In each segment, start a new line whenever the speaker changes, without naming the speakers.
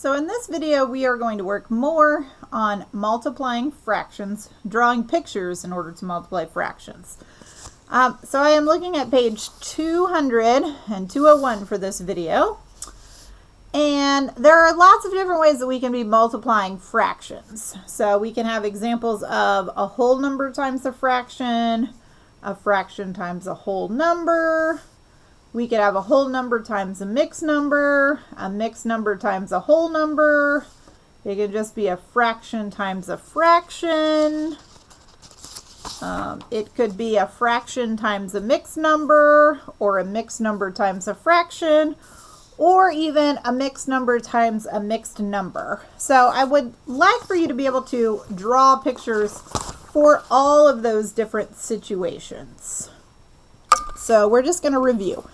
So in this video, we are going to work more on multiplying fractions, drawing pictures in order to multiply fractions. So I am looking at page 200 and 201 for this video. And there are lots of different ways that we can be multiplying fractions. So we can have examples of a whole number times a fraction times a whole number. We could have a whole number times a mixed number times a whole number. It could just be a fraction times a fraction. It could be a fraction times a mixed number, or a mixed number times a fraction, or even a mixed number times a mixed number. So I would like for you to be able to draw pictures for all of those different situations. So we're just going to review.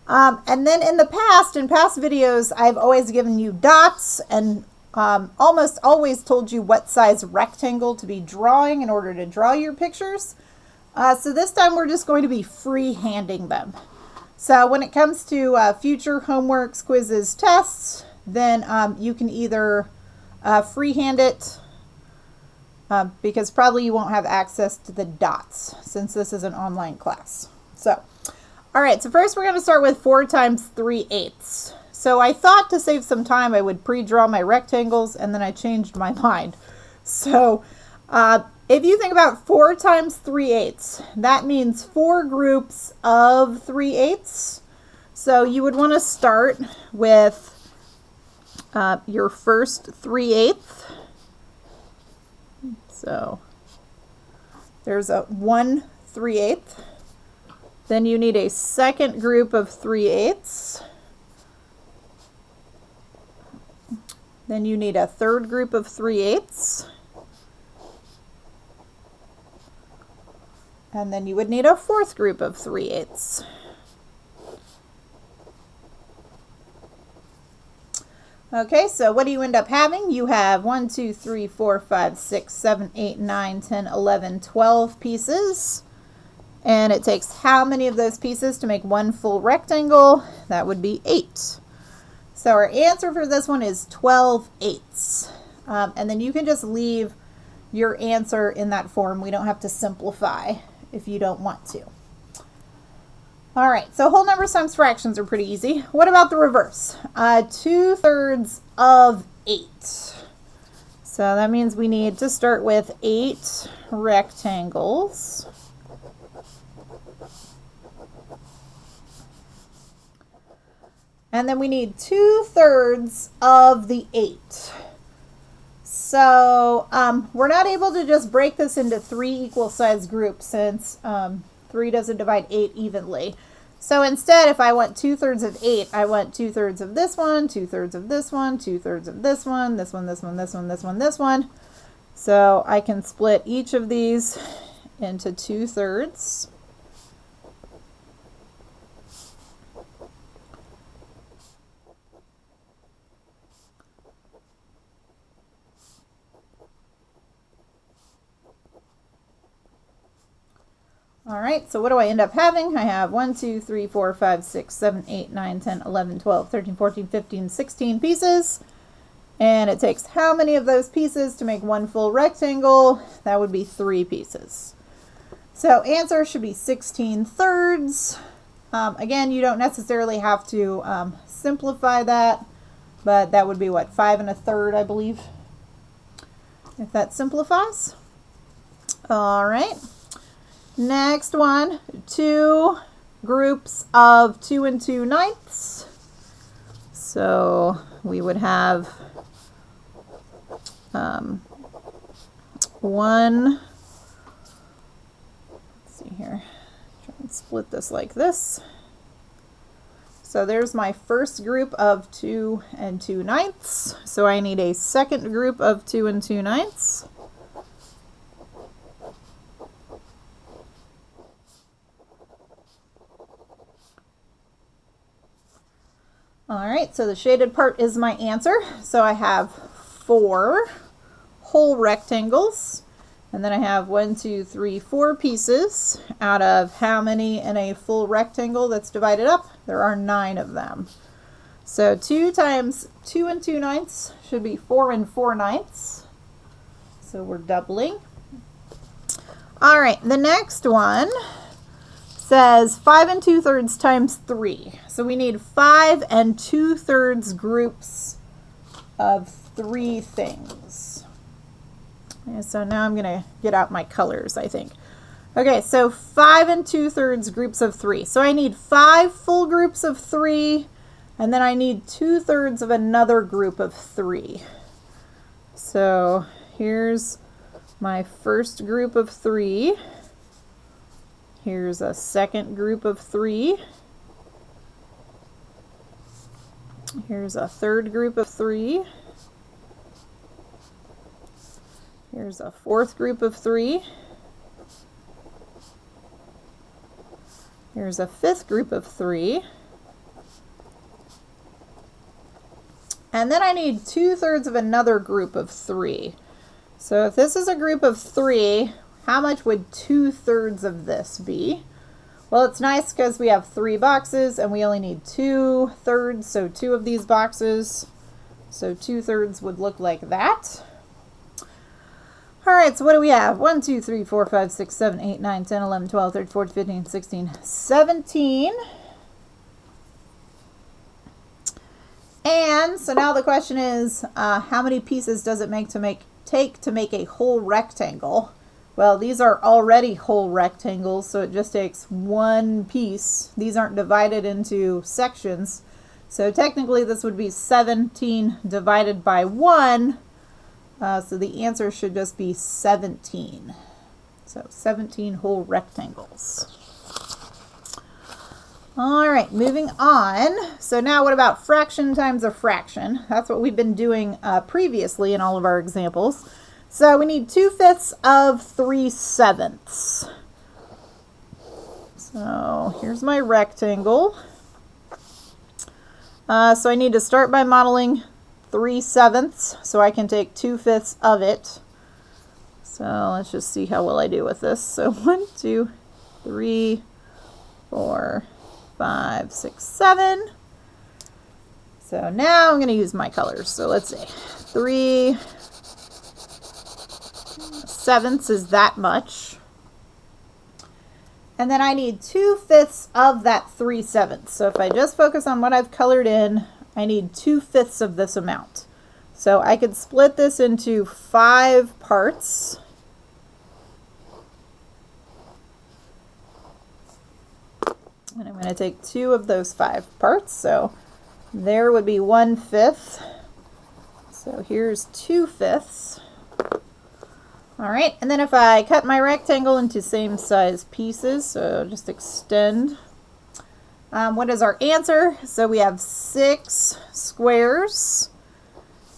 And then in past videos, I've always given you dots and almost always told you what size rectangle to be drawing in order to draw your pictures. So this time we're just going to be free-handing them. So when it comes to future homeworks, quizzes, tests, then you can either freehand it because probably you won't have access to the dots since this is an online class. So, all right, so first we're going to start with 4 times 3/8. So I thought to save some time I would pre-draw my rectangles, and then I changed my mind. So if you think about 4 times 3/8, that means 4 groups of 3/8. So you would want to start with your first 3/8. So there's a 1 3/8. Then you need a second group of 3/8. Then you need a third group of 3/8. And then you would need a fourth group of 3/8. Okay, so what do you end up having? You have 1, 2, 3, 4, 5, 6, 7, 8, 9, 10, 11, 12 pieces. And it takes how many of those pieces to make one full rectangle? That would be 8. So our answer for this one is 12/8. And then you can just leave your answer in that form. We don't have to simplify if you don't want to. All right, so whole numbers times fractions are pretty easy. What about the reverse? 2/3 of 8. So that means we need to start with 8 rectangles. And then we need 2/3 of the 8. So we're not able to just break this into 3 equal size groups since 3 doesn't divide 8 evenly. So instead, if I want 2/3 of 8, I want 2/3 of this one, 2/3 of this one, 2/3 of this one, this one, this one, this one, this one, this one. So I can split each of these into 2/3. All right, so what do I end up having? I have 1, 2, 3, 4, 5, 6, 7, 8, 9, 10, 11, 12, 13, 14, 15, 16 pieces. And it takes how many of those pieces to make one full rectangle? That would be 3 pieces. So answer should be 16/3. Again, you don't necessarily have to simplify that, but that would be what, 5 1/3, I believe, if that simplifies. All right. Next one, 2 groups of 2 2/9. So we would have 1, let's see here, try and split this like this. So there's my first group of 2 2/9. So I need a second group of 2 2/9. All right, so the shaded part is my answer. So I have 4 whole rectangles, and then I have 1, 2, 3, 4 pieces out of how many in a full rectangle that's divided up? There are 9 of them. So 2 times 2 2/9 should be 4 4/9. So we're doubling. All right, the next one says 5 2/3 times 3. So we need 5 2/3 groups of 3 things. Okay, so now I'm going to get out my colors, I think. Okay, so 5 2/3 groups of 3. So I need 5 full groups of 3, and then I need 2/3 of another group of 3. So here's my first group of 3. Here's a second group of 3. Here's a third group of 3. Here's a fourth group of 3. Here's a fifth group of 3. And then I need 2/3 of another group of 3. So if this is a group of 3, how much would 2/3 of this be? Well, it's nice because we have 3 boxes and we only need 2/3, so 2 of these boxes. So 2/3 would look like that. All right, so what do we have? 1, 2, 3, 4, 5, 6, 7, 8, 9, 10, 11, 12, 13, 14, 15, 16, 17. And so now the question is, how many pieces does it take to make a whole rectangle? Well, these are already whole rectangles, so it just takes one piece. These aren't divided into sections. So technically this would be 17 divided by 1. So the answer should just be 17. So 17 whole rectangles. All right, moving on. So now what about fraction times a fraction? That's what we've been doing previously in all of our examples. So we need 2/5 of 3/7. So here's my rectangle. So I need to start by modeling 3/7, so I can take 2/5 of it. So let's just see how well I do with this. So 1, 2, 3, 4, 5, 6, 7. So now I'm going to use my colors. So let's see. 3/7 is that much. And then I need 2/5 of that 3/7. So if I just focus on what I've colored in, I need 2/5 of this amount. So I could split this into 5 parts. And I'm going to take 2 of those 5 parts. So there would be 1/5. So here's 2/5. All right, and then if I cut my rectangle into same size pieces, so just extend. What is our answer? So we have 6 squares.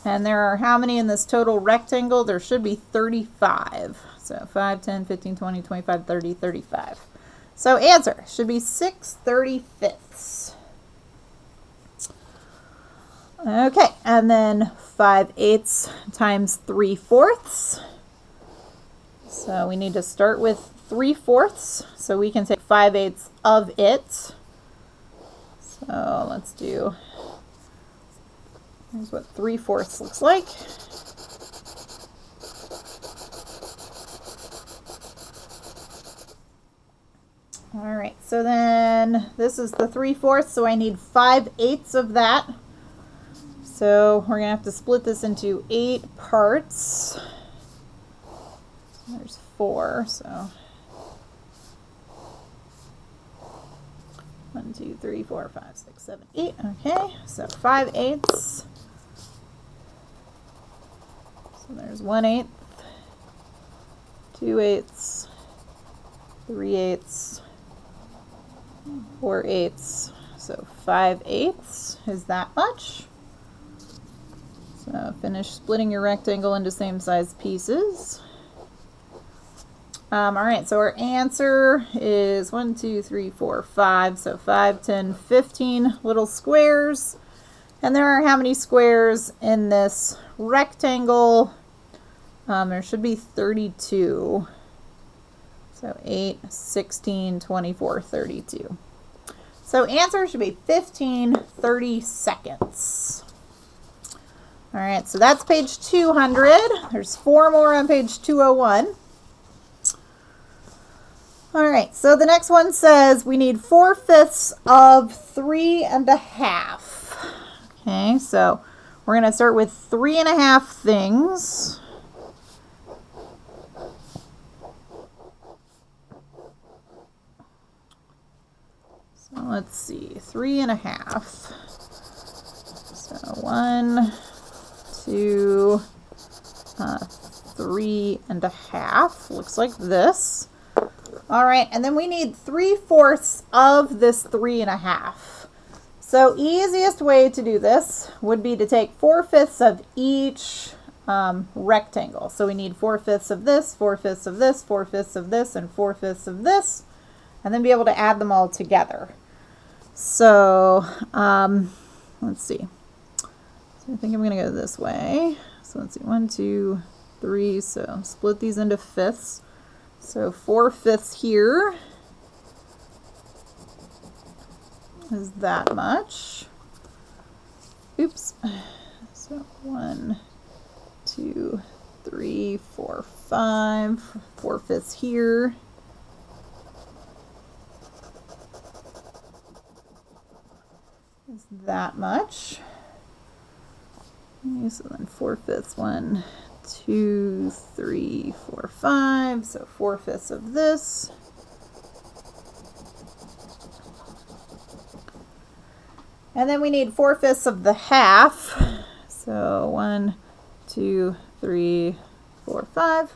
And there are how many in this total rectangle? There should be 35. So 5, 10, 15, 20, 25, 30, 35. So answer should be 6/35. Okay, and then 5/8 times 3/4. So we need to start with 3/4. So we can take 5/8 of it. So let's do, here's what 3/4 looks like. All right, so then this is the 3/4, so I need 5/8 of that. So we're gonna have to split this into 8 parts. There's 4, so 1, 2, 3, 4, 5, 6, 7, 8. Okay, so 5/8. So there's 1/8, 2/8, 3/8, 4/8. So 5/8 is that much. So finish splitting your rectangle into same size pieces. All right, so our answer is 1, 2, 3, 4, 5. So 5, 10, 15 little squares. And there are how many squares in this rectangle? There should be 32. So 8, 16, 24, 32. So answer should be 15/30 seconds. All right, so that's page 200. There's 4 more on page 201. All right, so the next one says we need 4/5 of 3 1/2. Okay, so we're going to start with 3 1/2 things. So let's see, 3 1/2. So 1, 2, 3 1/2. Looks like this. All right, and then we need 3/4 of this 3 1/2. So easiest way to do this would be to take 4/5 of each rectangle. So we need 4/5 of this, 4/5 of this, 4/5 of this, and 4/5 of this, and then be able to add them all together. So let's see. So I think I'm going to go this way. So let's see, 1, 2, 3. So split these into fifths. So 4/5 here is that much. Oops. So 1, 2, 3, 4, 5. 4/5 here. Is that much. Okay, so then 4/5, 1, 2, 3, 4, 5. So 4/5 of this. And then we need 4/5 of the half. So 1, 2, 3, 4, 5.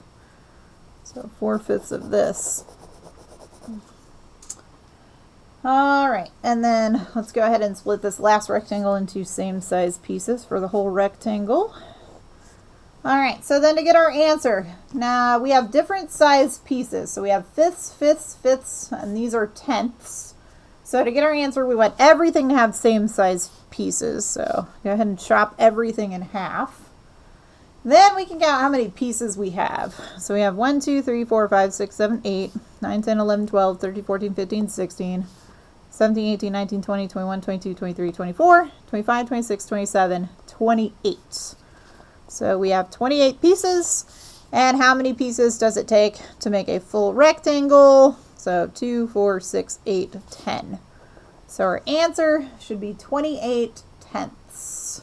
So 4/5 of this. All right, and then let's go ahead and split this last rectangle into same size pieces for the whole rectangle. All right, so then to get our answer, now we have different size pieces. So we have fifths, fifths, fifths, and these are tenths. So to get our answer, we want everything to have same size pieces. So go ahead and chop everything in half. Then we can count how many pieces we have. So we have 1, 2, 3, 4, 5, 6, 7, 8, 9, 10, 11, 12, 13, 14, 15, 16, 17, 18, 19, 20, 21, 22, 23, 24, 25, 26, 27, 28. So we have 28 pieces. And how many pieces does it take to make a full rectangle? So 2, 4, 6, 8, 10. So our answer should be 28 tenths,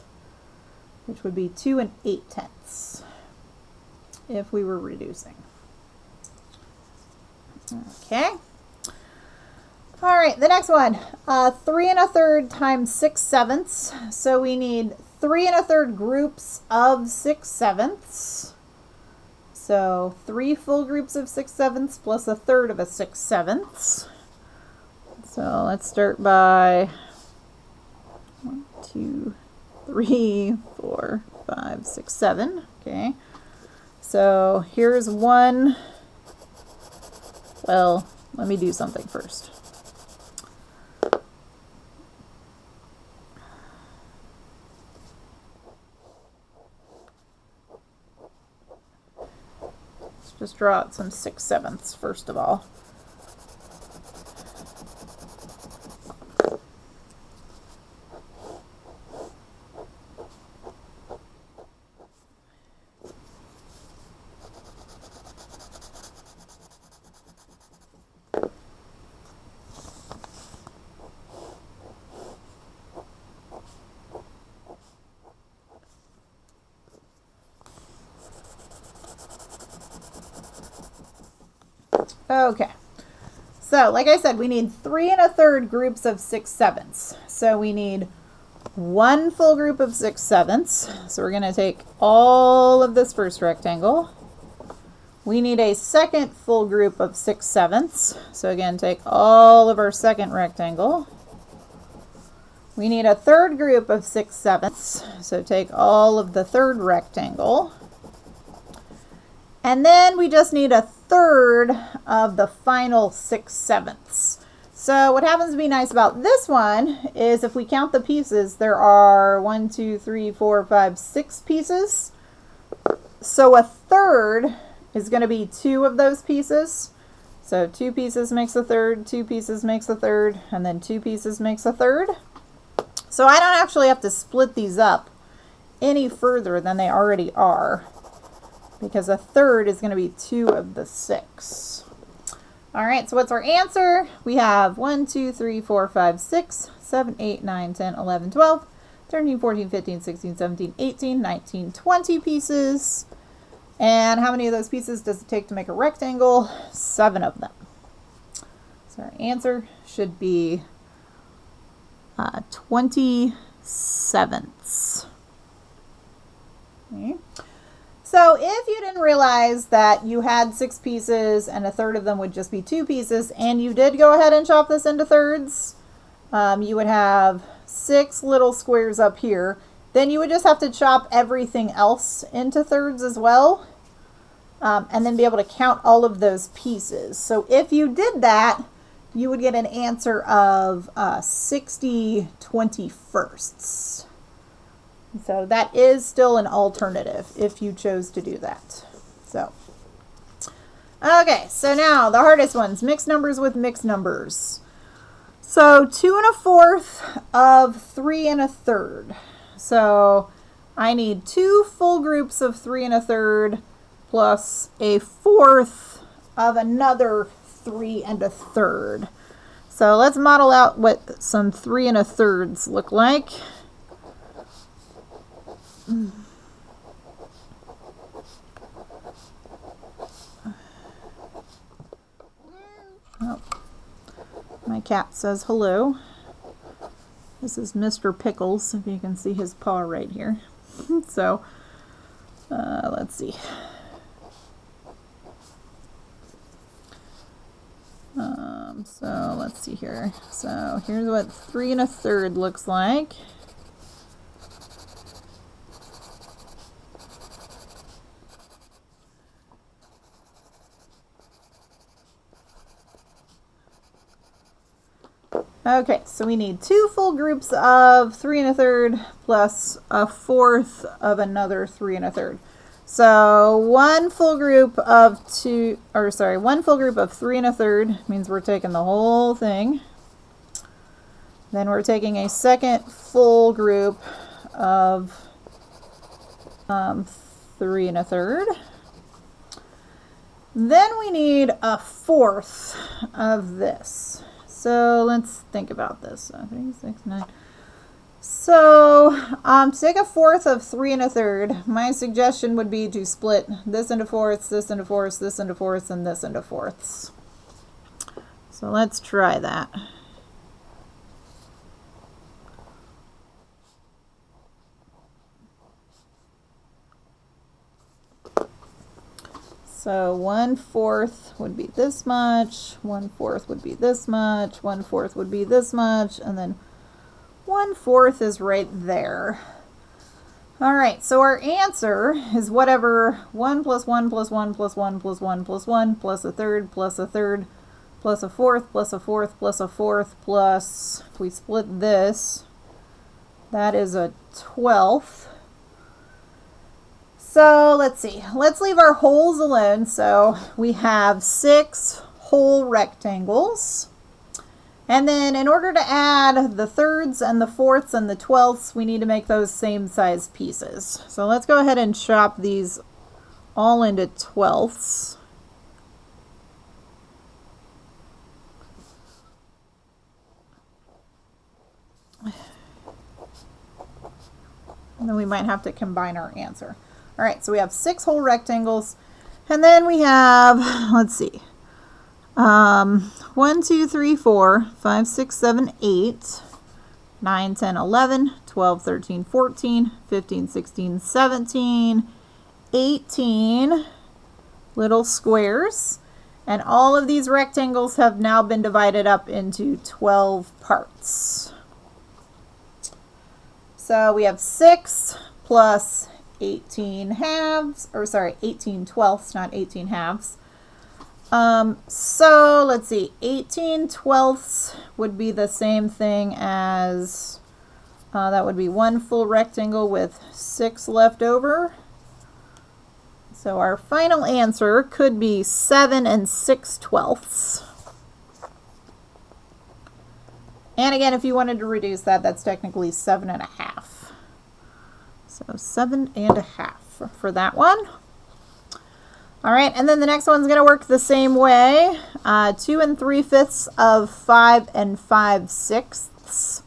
which would be 2 8/10 if we were reducing. Okay. All right, the next one, 3 1/3 times 6/7. So we need 3 1/3 groups of 6/7. So 3 full groups of 6/7 plus 1/3 of a 6/7. So let's start by 1, 2, 3, 4, 5, 6, 7. Okay. So here's one. Well, let me do something first. Let's just draw out some 6/7 first of all. Okay, so like I said, we need 3 1/3 groups of 6/7. So we need one full group of 6/7. So we're going to take all of this first rectangle. We need a second full group of 6/7. So again, take all of our second rectangle. We need a third group of 6/7. So take all of the third rectangle. And then we just need 1/3 of the final 6/7. So what happens to be nice about this one is if we count the pieces, there are 1, 2, 3, 4, 5, 6 pieces. So 1/3 is going to be 2 of those pieces. So 2 pieces makes a third, 2 pieces makes a third, and then 2 pieces makes a third. So I don't actually have to split these up any further than they already are, because a third is going to be 2 of the 6. All right, so what's our answer? We have 1, 2, 3, 4, 5, 6, 7, 8, 9, 10, 11, 12, 13, 14, 15, 16, 17, 18, 19, 20 pieces. And how many of those pieces does it take to make a rectangle? 7 of them. So our answer should be 27ths. Okay. So if you didn't realize that you had 6 pieces and a third of them would just be 2 pieces, and you did go ahead and chop this into thirds, you would have 6 little squares up here. Then you would just have to chop everything else into thirds as well, and then be able to count all of those pieces. So if you did that, you would get an answer of 60 21sts. So that is still an alternative if you chose to do that. So, okay, so now the hardest ones, mixed numbers with mixed numbers. So 2 1/4 of 3 1/3. So I need 2 full groups of 3 1/3 plus a fourth of another 3 1/3. So let's model out what some 3 1/3s look like. Oh, my cat says hello. This is Mr. Pickles, if you can see his paw right here. So, let's see. So let's see here. So here's what 3 1/3 looks like. Okay, so we need 2 full groups of 3 1/3 plus a fourth of another 3 1/3. So one full group of 3 1/3 means we're taking the whole thing. Then we're taking a second full group of 3 1/3. Then we need a fourth of this. So let's think about this. 3, 6, 9. So to take a fourth of 3 1/3, my suggestion would be to split this into fourths, this into fourths, this into fourths, and this into fourths. So let's try that. So 1/4 would be this much, 1/4 would be this much, 1/4 would be this much, and then 1/4 is right there. All right, so our answer is whatever 1 plus 1 plus 1 plus 1 plus 1 plus 1 plus a third plus a third plus a fourth plus a fourth plus a fourth plus, if we split this, that is a 12th. So let's see, let's leave our holes alone. So we have 6 whole rectangles. And then in order to add the thirds and the fourths and the 12ths, we need to make those same size pieces. So let's go ahead and chop these all into 12ths. And then we might have to combine our answer. All right, so we have 6 whole rectangles, and then we have, let's see, 1, 2, 3, 4, 5, 6, 7, 8, 9, 10, 11, 12, 13, 14, 15, 16, 17, 18 little squares, and all of these rectangles have now been divided up into 12 parts. So we have 6 plus 18 halves, or sorry, 18 twelfths, not 18 halves. So let's see, 18 twelfths would be the same thing as, that would be 1 full rectangle with 6 left over. So our final answer could be 7 6/12. And again, if you wanted to reduce that, that's technically 7 1/2. So 7 1/2 for that one. All right, and then the next one's going to work the same way. 2 3/5 of 5 5/6.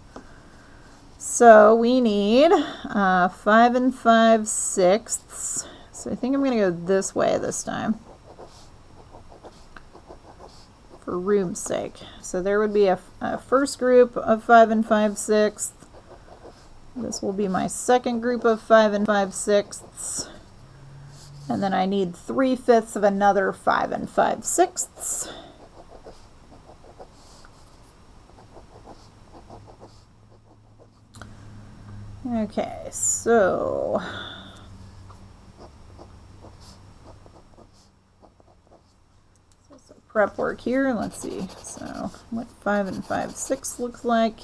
So we need 5 5/6. So I think I'm going to go this way this time for room's sake. So there would be a first group of 5 5/6. This will be my second group of 5 5/6. And then I need 3/5 of another 5 5/6. Okay, so some prep work here. Let's see. So what 5 5/6 looks like.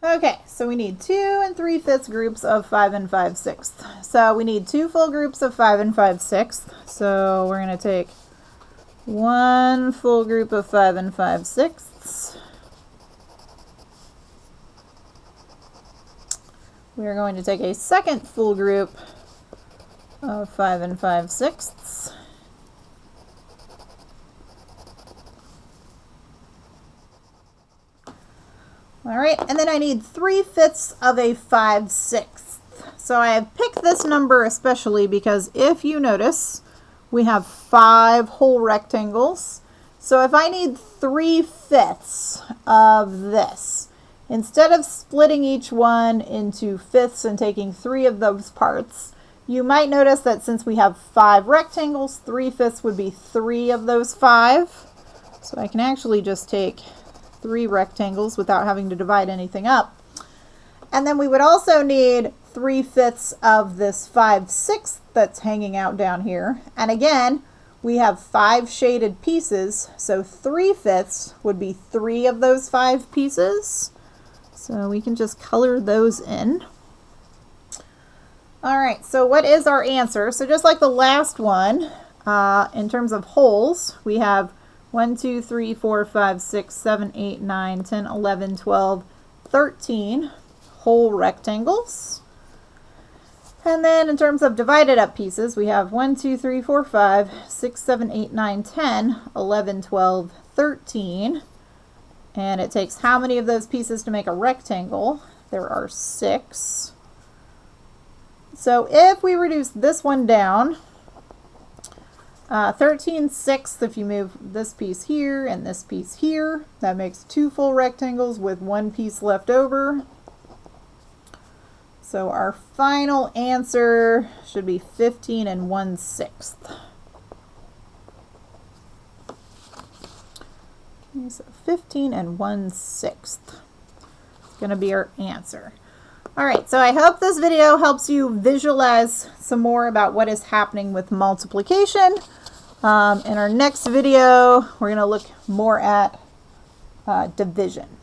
Okay, so we need 2 3/5 groups of 5 5/6. So we need 2 full groups of 5 5/6. So we're going to take 1 full group of 5 5/6. We are going to take a second full group of 5 5/6. All right, and then I need 3/5 of a 5/6. So I have picked this number especially because if you notice, we have 5 whole rectangles. So if I need 3/5 of this, instead of splitting each one into fifths and taking 3 of those parts, you might notice that since we have 5 rectangles, 3/5 would be 3 of those 5. So I can actually just take 3 rectangles without having to divide anything up. And then we would also need 3/5 of this 5/6 that's hanging out down here. And again, we have 5 shaded pieces, so 3/5 would be 3 of those 5 pieces. So we can just color those in. All right, so what is our answer? So just like the last one, in terms of holes, we have 1, 2, 3, 4, 5, 6, 7, 8, 9, 10, 11, 12, 13 whole rectangles. And then in terms of divided up pieces, we have 1, 2, 3, 4, 5, 6, 7, 8, 9, 10, 11, 12, 13. And it takes how many of those pieces to make a rectangle? There are 6. So if we reduce this one down, 13/6 if you move this piece here and this piece here, that makes 2 full rectangles with 1 piece left over. So our final answer should be 15 1/6. So 15 1/6 is going to be our answer. All right, so I hope this video helps you visualize some more about what is happening with multiplication. In our next video, we're going to look more at division.